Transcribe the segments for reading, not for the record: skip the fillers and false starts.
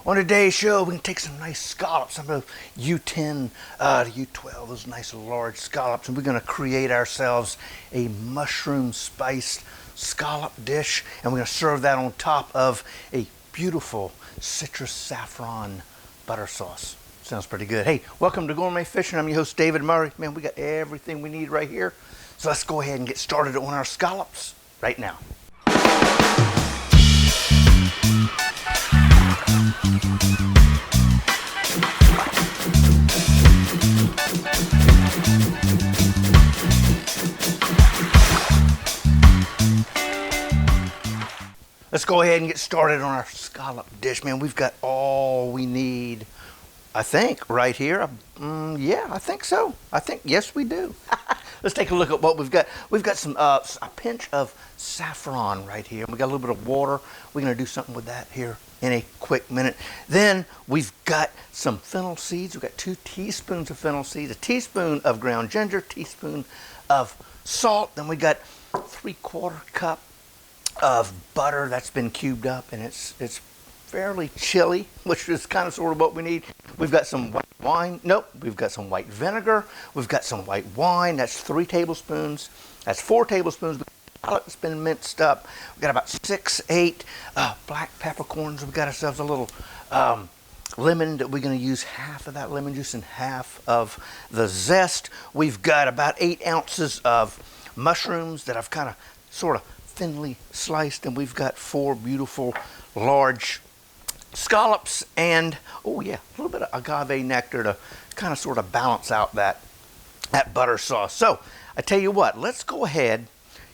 On today's show, we're going to take some nice scallops, some of U10 to U12, those nice large scallops, and we're going to create ourselves a mushroom-spiced scallop dish, and we're going to serve that on top of a beautiful citrus saffron butter sauce. Sounds pretty good. Hey, welcome to Gourmet Fishing. I'm your host, David Murray. Man, we got everything we need right here. So let's go ahead and get started on our scallops right now. Let's go ahead and get started on our scallop dish, man. We've got all we need, I think, right here. Yeah, I think so. Yes, we do. Let's take a look at what we've got. We've got some a pinch of saffron right here. We got a little bit of water. We're gonna do something with that here in a quick minute. Then we've got some fennel seeds. We've got 2 teaspoons of fennel seeds, a teaspoon of ground ginger, teaspoon of salt. Then we got 3/4 cup of butter that's been cubed up, and it's fairly chilly, which is kind of sort of what we need. We've got some white wine. Nope, we've got some white vinegar. We've got some white wine. That's 3 tablespoons. That's 4 tablespoons. It's been minced up. We've got about 6, 8 black peppercorns. We've got ourselves a little lemon that we're going to use half of that lemon juice and half of the zest. We've got about 8 ounces of mushrooms that I've kind of sort of thinly sliced, and we've got 4 beautiful large scallops, and oh yeah, a little bit of agave nectar to kind of sort of balance out that butter sauce. So I tell you what, let's go ahead.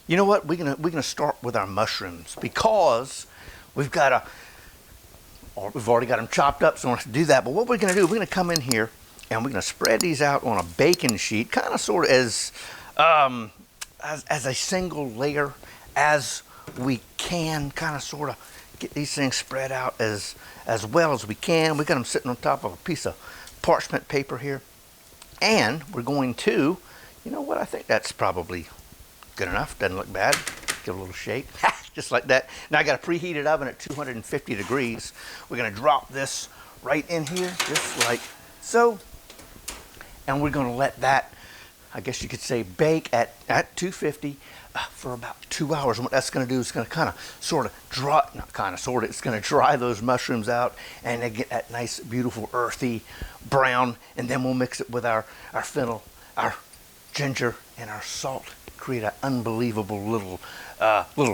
You know what? We're gonna start with our mushrooms because we've already got them chopped up, so I don't have to do that. But what we're gonna do, we're gonna come in here and we're gonna spread these out on a baking sheet, kind of sort of as a single layer as we can, kind of sort of get these things spread out as well as we can. We got them sitting on top of a piece of parchment paper here, and we're going to, you know what, I think that's probably good enough. Doesn't look bad. Give it a little shake, just like that. Now I got a preheated oven at 250 degrees. We're gonna drop this right in here, just like so, and we're gonna let that, I guess you could say, bake at 250 for about 2 hours. And what that's going to do is going to kind of sort of dry, not kind of sort of, it's going to dry those mushrooms out, and they get that nice, beautiful, earthy brown. And then we'll mix it with our fennel, our ginger, and our salt. Create an unbelievable little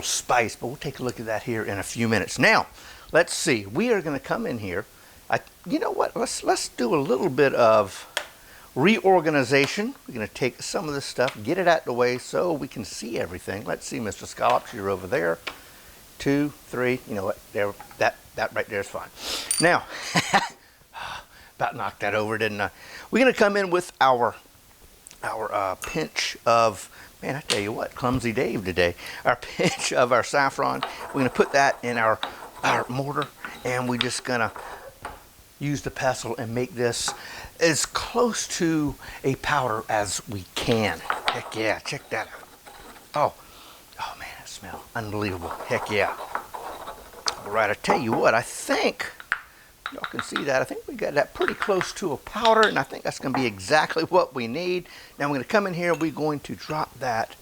spice. But we'll take a look at that here in a few minutes. Now, let's see. We are going to come in here. You know what? Let's do a little bit of reorganization. We're going to take some of this stuff, get it out the way so we can see everything. Let's see, Mr. Scallops, you're over there. 2, 3, you know what? There, that right there is fine. Now, about knocked that over, didn't I? We're going to come in with our pinch of, man, I tell you what, clumsy Dave today. Our pinch of our saffron. We're going to put that in our mortar, and we're just going to use the pestle and make this as close to a powder as we can. Heck yeah, check that out. Oh man, that smells unbelievable. Heck yeah. All right, I tell you what, I think y'all can see that. I think we got that pretty close to a powder, and I think that's going to be exactly what we need. Now we're going to come in here. We're going to drop that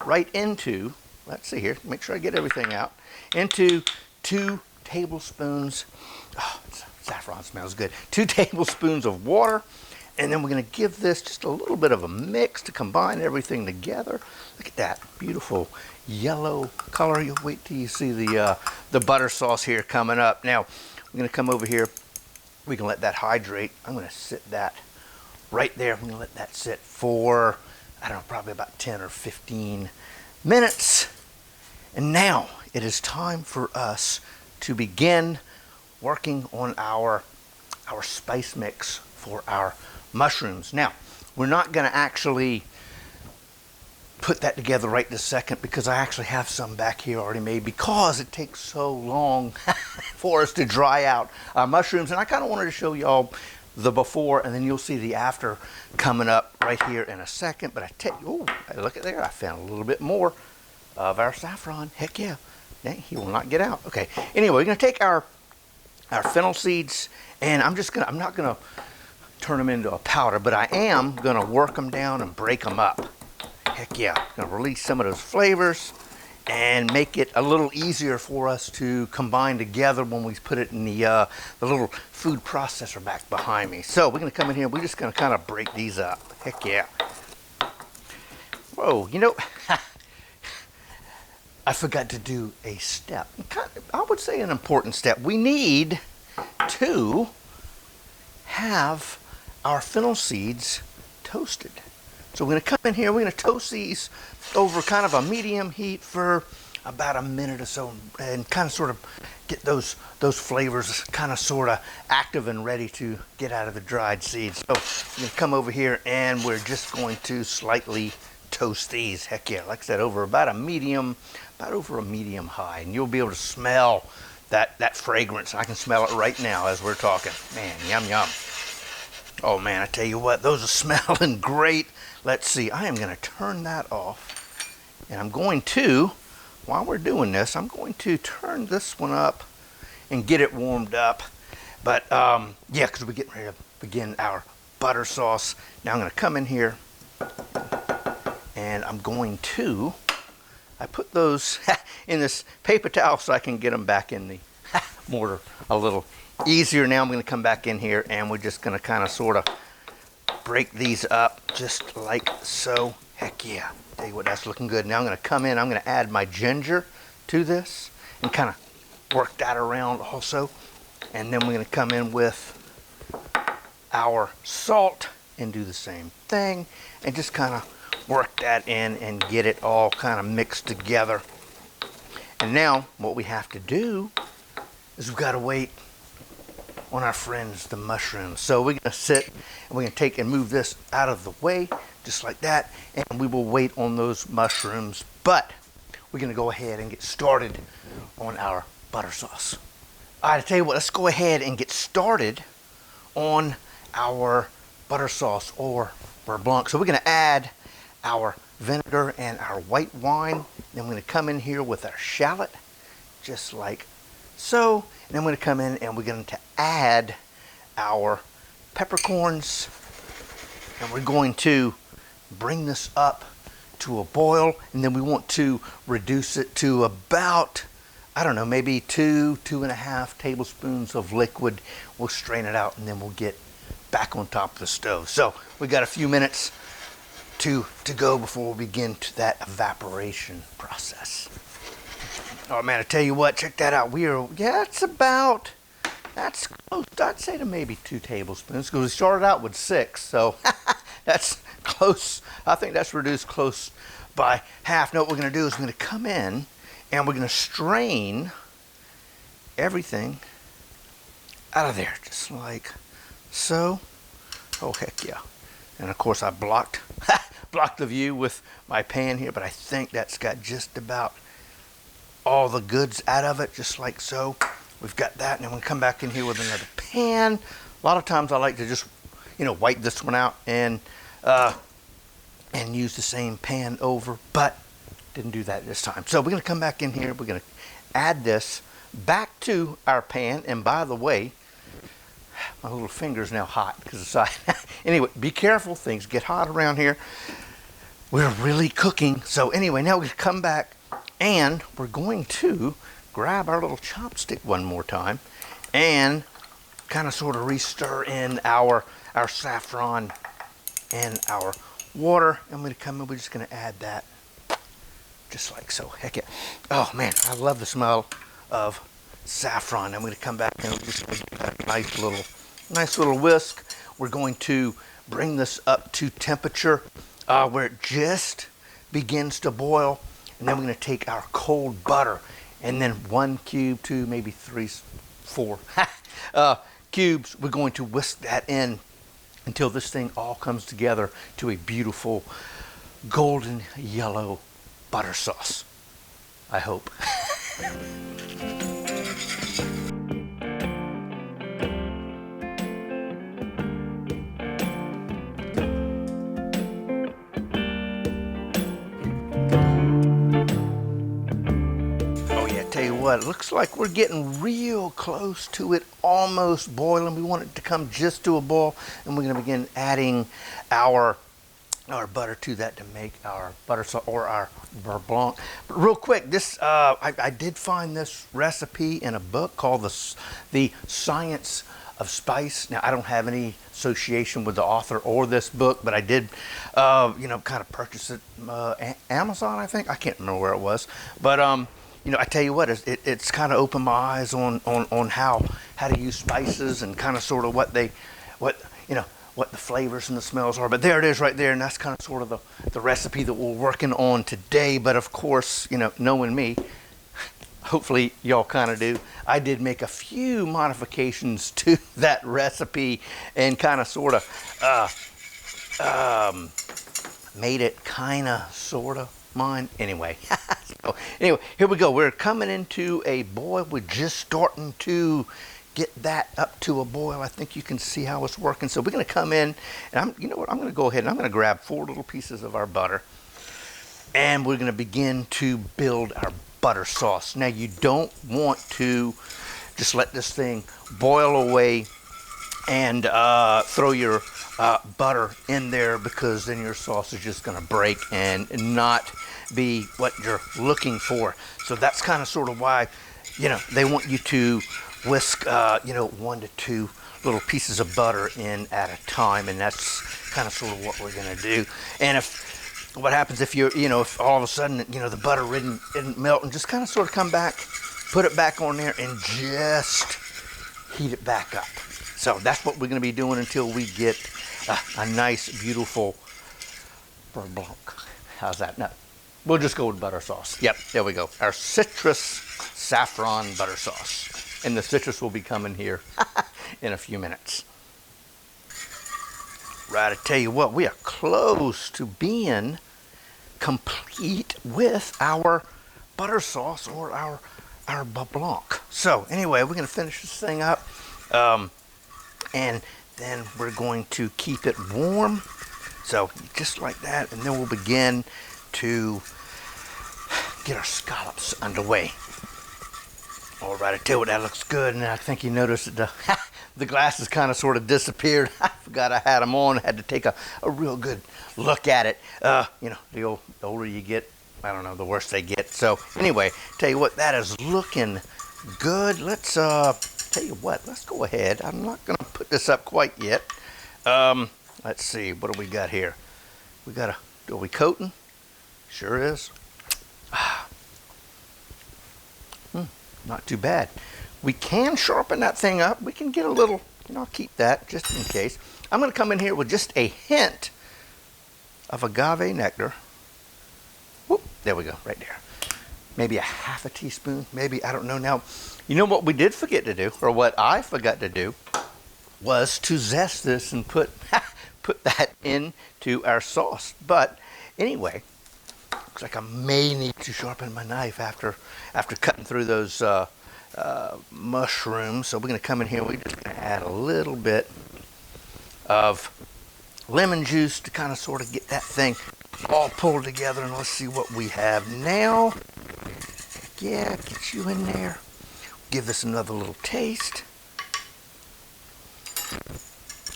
right into, let's see here, make sure I get everything out, into 2 tablespoons. Saffron smells good. 2 tablespoons of water, and then we're going to give this just a little bit of a mix to combine everything together. Look at that beautiful yellow color. You'll wait till you see the butter sauce here coming up. Now we're going to come over here. We can let that hydrate. I'm going to sit that right there. I'm going to let that sit for, I don't know, probably about 10 or 15 minutes. And now it is time for us to begin working on our spice mix for our mushrooms. Now, we're not going to actually put that together right this second because I actually have some back here already made because it takes so long for us to dry out our mushrooms. And I kind of wanted to show y'all the before, and then you'll see the after coming up right here in a second. But I tell you, oh, look at there, I found a little bit more of our saffron. Heck yeah. He will not get out. Okay, anyway, we're going to take our our fennel seeds, and I'm not gonna turn them into a powder, but I am gonna work them down and break them up. Heck yeah, gonna release some of those flavors and make it a little easier for us to combine together when we put it in the little food processor back behind me. So we're gonna come in here, we're just gonna kind of break these up. Heck yeah. Whoa, you know, I forgot to do a step. I would say an important step. We need to have our fennel seeds toasted. So we're going to come in here, we're going to toast these over kind of a medium heat for about a minute or so and kind of sort of get those flavors kind of sort of active and ready to get out of the dried seeds. So we're going to come over here and we're just going to slightly toast these. Heck yeah, like I said, over about over a medium high, and you'll be able to smell that fragrance. I can smell it right now as we're talking. Man, yum yum. Oh man, I tell you what, those are smelling great. Let's see, I am going to turn that off, and I'm going to, while we're doing this, I'm going to turn this one up and get it warmed up. But yeah, because we're getting ready to begin our butter sauce. Now I'm going to come in here and I'm going to, I put those in this paper towel so I can get them back in the mortar a little easier. Now I'm going to come back in here and we're just going to kind of sort of break these up just like so. Heck yeah. Tell you what, that's looking good. Now I'm going to come in, I'm going to add my ginger to this and kind of work that around also. And then we're going to come in with our salt and do the same thing and just kind of work that in and get it all kind of mixed together. And now what we have to do is we've got to wait on our friends, the mushrooms. So we're going to sit and we're going to take and move this out of the way just like that, and we will wait on those mushrooms. But we're going to go ahead and get started on our butter sauce. All right, I tell you what, let's go ahead and get started on our butter sauce or beurre blanc. So we're going to add our vinegar and our white wine. Then we're going to come in here with our shallot, just like so. And then we're going to come in and we're going to add our peppercorns. And we're going to bring this up to a boil. And then we want to reduce it to about, I don't know, maybe 2.5 tablespoons of liquid. We'll strain it out and then we'll get back on top of the stove. So we got a few minutes to go before we begin that evaporation process. Oh man, I tell you what, check that out. That's close, I'd say to maybe 2 tablespoons, because we started out with 6, so that's close. I think that's reduced close by half. Now what we're going to do is we're going to come in and we're going to strain everything out of there, just like so. Oh heck yeah. And of course I blocked the view with my pan here, but I think that's got just about all the goods out of it, just like so. We've got that, and then we'll come back in here with another pan. A lot of times I like to just, wipe this one out and use the same pan over, but didn't do that this time. So we're going to come back in here. We're going to add this back to our pan, and by the way, my little finger's now hot because of the side. Anyway, be careful. Things get hot around here. We're really cooking. So anyway, now we're going to come back and we're going to grab our little chopstick one more time and kind of sort of re-stir in our saffron and our water. I'm going to come in. We're just going to add that just like so. Heck yeah. Oh man, I love the smell of saffron. I'm going to come back and we're just going to give that a nice little whisk. We're going to bring this up to temperature where it just begins to boil, and then we're going to take our cold butter and then 1 cube, 2, maybe 3, 4 cubes. We're going to whisk that in until this thing all comes together to a beautiful golden yellow butter sauce, I hope. what, it looks like we're getting real close to it almost boiling. We want it to come just to a boil, and we're going to begin adding our butter to that to make our butter sauce or our beurre blanc. But real quick, this I did find this recipe in a book called the Science of Spice. Now, I don't have any association with the author or this book, but I did, kind of purchase it Amazon, I think. I can't remember where it was, but I tell you what, it's kind of opened my eyes on how to use spices and kind of sort of what the flavors and the smells are. But there it is right there, and that's kind of sort of the recipe that we're working on today. But of course, knowing me, hopefully y'all kind of do, I did make a few modifications to that recipe and kind of sort of made it kind of sort of mine. Anyway, anyway, here we go. We're coming into a boil. We're just starting to get that up to a boil. I think you can see how it's working. So we're going to come in, and I'm going to go ahead and I'm going to grab 4 little pieces of our butter, and we're going to begin to build our butter sauce. Now, you don't want to just let this thing boil away and throw your butter in there, because then your sauce is just going to break and not be what you're looking for. So that's kind of sort of why, they want you to whisk, 1 to 2 little pieces of butter in at a time, and that's kind of sort of what we're going to do. And what happens if if all of a sudden, the butter didn't melt, and just kind of sort of come back, put it back on there, and just heat it back up. So that's what we're going to be doing until we get a nice, beautiful beurre blanc. How's that? No, we'll just go with butter sauce. Yep, there we go. Our citrus saffron butter sauce. And the citrus will be coming here in a few minutes. Right, I tell you what, we are close to being complete with our butter sauce or our beurre blanc. So anyway, we're going to finish this thing up, and then we're going to keep it warm. So just like that, and then we'll begin to get our scallops underway. All right, I tell you what, that looks good, and I think you noticed that the glasses kind of sort of disappeared. I forgot I had them on. I had to take a real good look at it. The older you get, I don't know, the worse they get. So anyway, tell you what, that is looking good. Let's tell you what, let's go ahead. I'm not going to put this up quite yet. Let's see, what do we got here? Are we coating? Sure is. Not too bad. We can sharpen that thing up. We can get a little, I'll keep that just in case. I'm going to come in here with just a hint of agave nectar. Whoop, there we go, right there. Maybe a half a teaspoon, maybe, I don't know. Now, what we did forget to do, or what I forgot to do, was to zest this and put that into our sauce. But anyway, looks like I may need to sharpen my knife after cutting through those mushrooms. So we're going to come in here. We're just going to add a little bit of lemon juice to kind of sort of get that thing all pulled together. And let's see what we have now. Yeah, get you in there. Give this another little taste.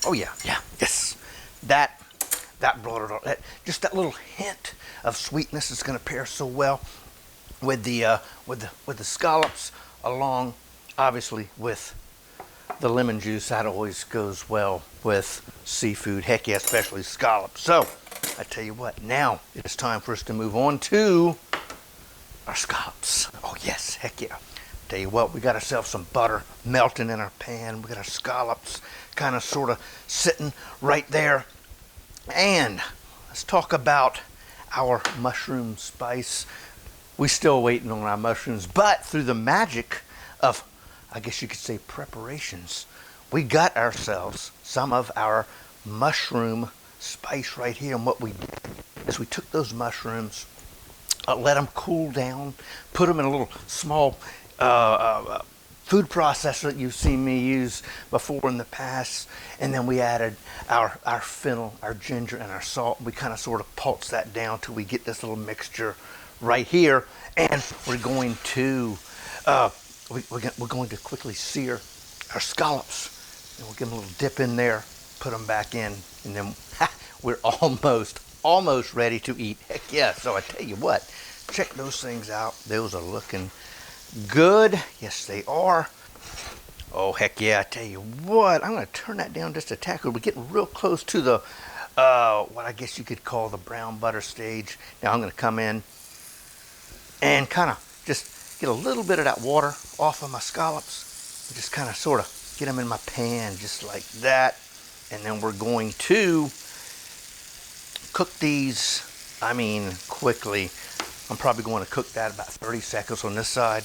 Oh yeah, yes. That brought it all. Just that little hint of sweetness is going to pair so well with the scallops, along obviously with the lemon juice. That always goes well with seafood. Heck yeah, especially scallops. So I tell you what, now it is time for us to move on to our scallops. Oh yes, heck yeah. Tell you what, we got ourselves some butter melting in our pan. We got our scallops kind of sort of sitting right there. And let's talk about our mushroom spice. We're still waiting on our mushrooms, but through the magic of, I guess you could say, preparations, we got ourselves some of our mushroom spice right here. And what we did is we took those mushrooms, let them cool down, put them in a little small food processor that you've seen me use before in the past, and then we added our fennel, our ginger, and our salt. We kind of sort of pulse that down till we get this little mixture right here, and we're going to We're going to quickly sear our scallops, and we'll give them a little dip in there, put them back in, and then we're almost ready to eat. Heck yeah! So I tell you what, check those things out. Those are looking good. Yes, they are. Oh heck yeah! I tell you what, I'm gonna turn that down just a tack. We're getting real close to the what I guess you could call the brown butter stage. Now I'm gonna come in and kind of just get a little bit of that water off of my scallops. And just kind of sort of get them in my pan just like that. And then we're going to cook these, I mean, quickly. I'm probably going to cook that about 30 seconds on this side.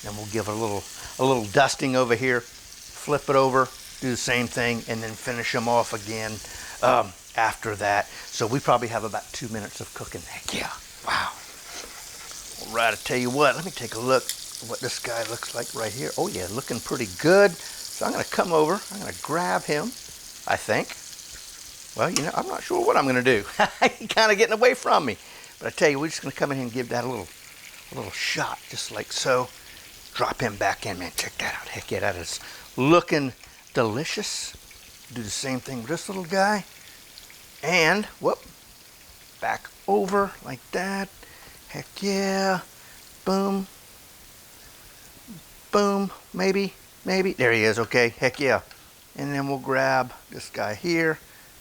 Then we'll give it a little dusting over here, flip it over, do the same thing, and then finish them off again after that. So we probably have about 2 minutes of cooking. Heck yeah, wow. All right, I tell you what, let me take a look at what this guy looks like right here. Oh yeah, looking pretty good. So I'm gonna come over, I'm gonna grab him, I think. Well, you know, I'm not sure what I'm gonna do. He's kind of getting away from me. But I tell you, we're just gonna come in here and give that a little shot, just like so. Drop him back in, man. Check that out. Heck yeah, that is looking delicious. Do the same thing with this little guy. And, whoop, back over like that. Heck yeah. Boom. Boom. Maybe. There he is, okay. Heck yeah. And then we'll grab this guy here.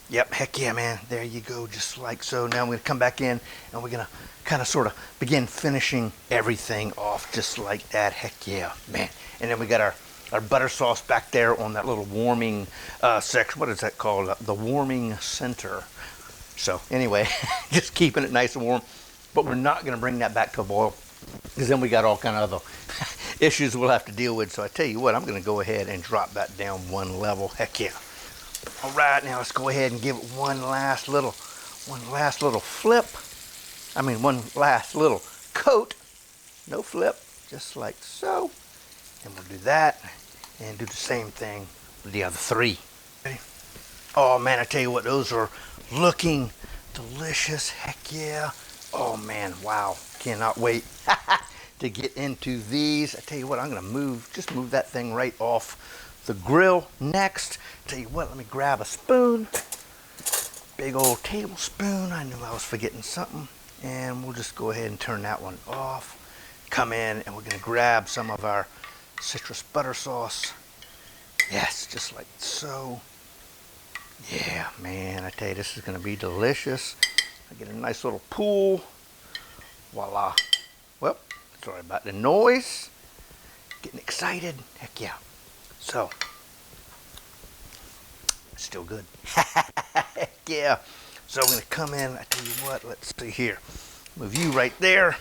Yep, heck yeah, man. There you go, just like so. Now I'm going to come back in and we're going to kind of sort of begin finishing everything off just like that. Heck yeah, man. And then we got our butter sauce back there on that little warming section. What is that called? The warming center. So anyway, just keeping it nice and warm. But we're not going to bring that back to a boil because then we got all kind of other issues we'll have to deal with. So I tell you what, I'm going to go ahead and drop that down one level. Heck yeah. All right, now let's go ahead and give it one last little flip. I mean, one last little coat. No flip, just like so. And we'll do that and do the same thing with the other three. Ready? Oh man, I tell you what, those are looking delicious. Heck yeah. Oh man, wow. Cannot wait to get into these. I tell you what, I'm gonna just move that thing right off the grill next. Tell you what, let me grab a spoon. Big old tablespoon. I knew I was forgetting something. And we'll just go ahead and turn that one off. Come in and we're gonna grab some of our citrus butter sauce. Yes, just like so. Yeah, man, I tell you, this is gonna be delicious. I get a nice little pool. Voila. Well, sorry about the noise. Getting excited. Heck yeah. So, still good. Heck yeah. So I'm going to come in, I tell you what, let's see here. Move you right there.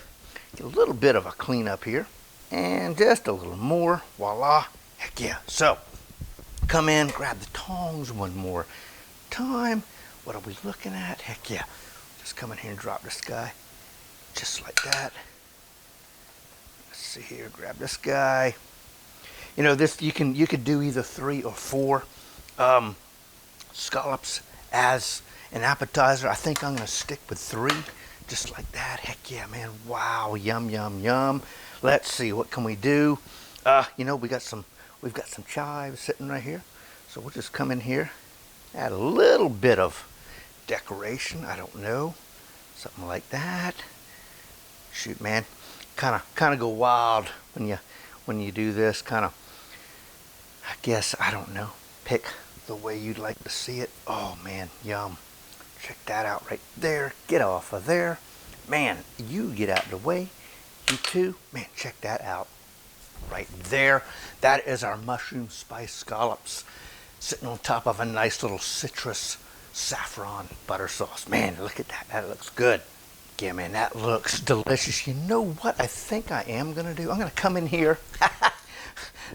Get a little bit of a cleanup here. And just a little more. Voila. Heck yeah. So, come in, grab the tongs one more time. What are we looking at? Heck yeah. Just come in here and drop this guy. Just like that. Let's see here, grab this guy. You know, this you could do either 3 or 4 scallops as an appetizer. I think I'm gonna stick with 3, just like that. Heck yeah, man! Wow, yum, yum, yum. Let's see, what can we do? You know, we've got some chives sitting right here, so we'll just come in here, add a little bit of decoration. I don't know, something like that. Shoot, man, kind of go wild when you do this. Kind of, I guess, I don't know. Pick the way you'd like to see it. Oh man, yum. Check that out right there. Get off of there. Man, you get out of the way. You too. Man, check that out right there. That is our mushroom-spiced scallops sitting on top of a nice little citrus saffron butter sauce. Man, look at that. That looks good. Yeah, man, that looks delicious. You know what I think I am going to do? I'm going to come in here.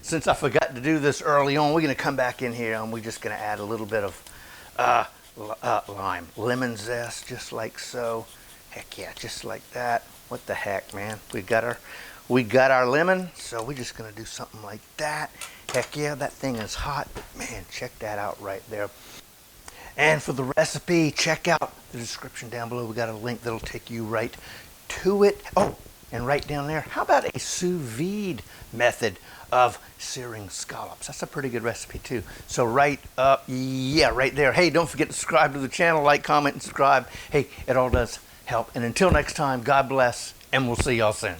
Since I forgot to do this early on, we're going to come back in here and we're just going to add a little bit of lemon zest, just like so. Heck yeah, just like that. What the heck, man? We got our lemon, so we're just going to do something like that. Heck yeah, that thing is hot. Man, check that out right there. And for the recipe, check out the description down below. We got a link that'll take you right to it. Oh, And right down there, how about a sous vide method of searing scallops? That's a pretty good recipe too. So right up, yeah, right there. Hey, don't forget to subscribe to the channel, like, comment, and subscribe. Hey, it all does help. And until next time, God bless, and we'll see y'all soon.